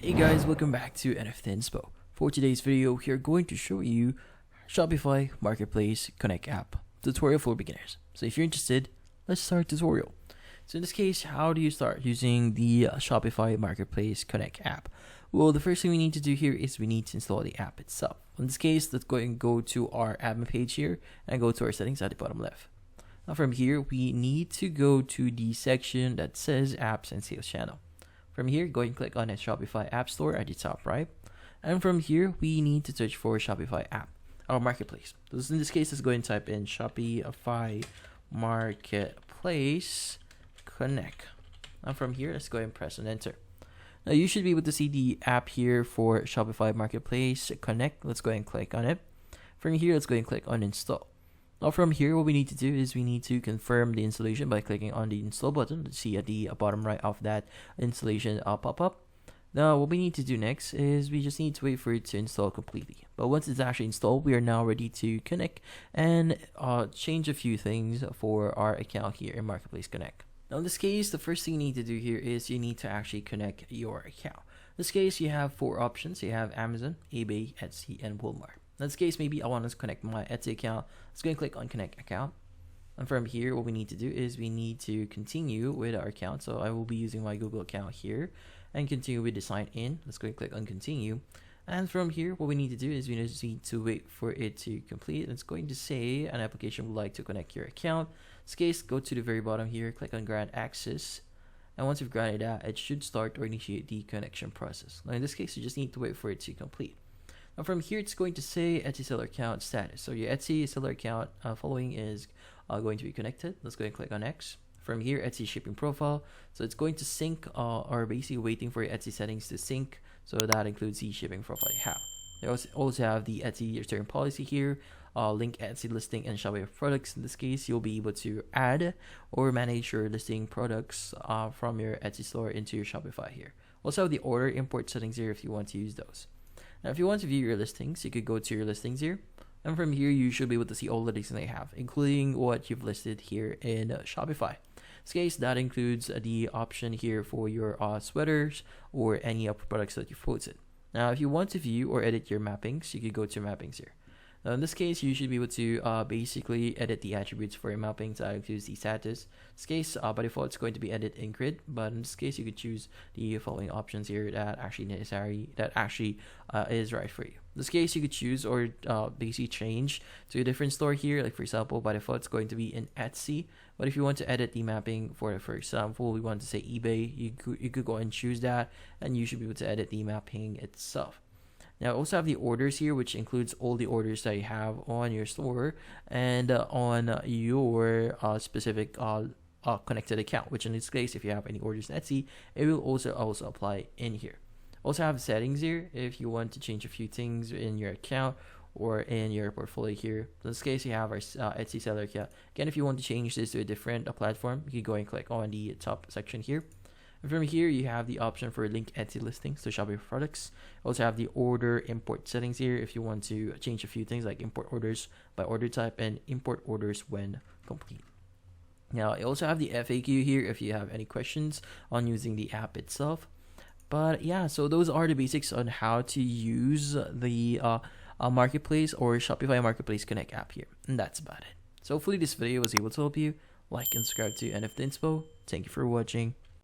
Hey guys, welcome back to NFT Inspo. For today's video, we are going to show you Shopify Marketplace Connect app tutorial for beginners. So if you're interested, let's start tutorial. So in this case, how do you start using the Shopify Marketplace Connect app? Well, the first thing we need to do here is we need to install the app itself. In this case, let's go and go to our admin page here and go to our settings at the bottom left. Now from here, we need to go to the section that says apps and sales channel. From here, go and click on the Shopify App Store at the top right. And from here, we need to search for Shopify app or marketplace. So in this case, let's go and type in Shopify Marketplace Connect. Now from here, let's go and press on enter. Now you should be able to see the app here for Shopify Marketplace Connect. Let's go and click on it. From here, let's go and click on install. Now from here, what we need to do is we need to confirm the installation by clicking on the install button. Let's see at the bottom right of that installation pop up. Now what we need to do next is we just need to wait for it to install completely. But once it's actually installed, we are now ready to connect and change a few things for our account here in Marketplace Connect. Now in this case, the first thing you need to do here is you need to actually connect your account. In this case, you have four options. You have Amazon, eBay, Etsy, and Walmart. In this case, maybe I want to connect my Etsy account. Let's go and click on connect account. And from here, what we need to do is we need to continue with our account. So I will be using my Google account here and continue with the sign in. Let's go and click on continue. And from here, what we need to do is we just need to wait for it to complete. It's going to say an application would like to connect your account. In this case, go to the very bottom here, click on grant access. And once you've granted that, it should start or initiate the connection process. Now in this case, you just need to wait for it to complete. Now from here, it's going to say Etsy seller account status. So your Etsy seller account following is going to be connected. Let's go and click on next. From here, Etsy shipping profile. So it's going to sync or basically waiting for your Etsy settings to sync. So that includes the shipping profile you have. You also have the Etsy return policy here, link Etsy listing and Shopify products. In this case, you'll be able to add or manage your listing products from your Etsy store into your Shopify here. Also have the order import settings here if you want to use those. Now, if you want to view your listings, you could go to your listings here. And from here, you should be able to see all the listings they have, including what you've listed here in Shopify. In this case, that includes the option here for your sweaters or any other products that you've posted. Now, if you want to view or edit your mappings, you could go to mappings here. Now, in this case, you should be able to basically edit the attributes for your mappings. That includes the status. In this case, by default, it's going to be edit in grid. But in this case, you could choose the following options here that actually necessary, that actually is right for you. In this case, you could choose or basically change to a different store here. Like for example, by default, it's going to be in Etsy. But if you want to edit the mapping for example, we want to say eBay, you could go and choose that, and you should be able to edit the mapping itself. Now, also have the orders here, which includes all the orders that you have on your store and on your specific connected account, which in this case, if you have any orders in Etsy, it will also apply in here. Also have settings here if you want to change a few things in your account or in your portfolio here. In this case, you have our Etsy seller account. Again, if you want to change this to a different platform, you can go and click on the top section here. And from here, you have the option for link Etsy listings to Shopify products. Also have the order import settings here if you want to change a few things like import orders by order type and import orders when complete. Now, I also have the FAQ here if you have any questions on using the app itself. But yeah, so those are the basics on how to use the Marketplace or Shopify Marketplace Connect app here. And that's about it. So hopefully this video was able to help you. Like and subscribe to NFT Inspo. Thank you for watching.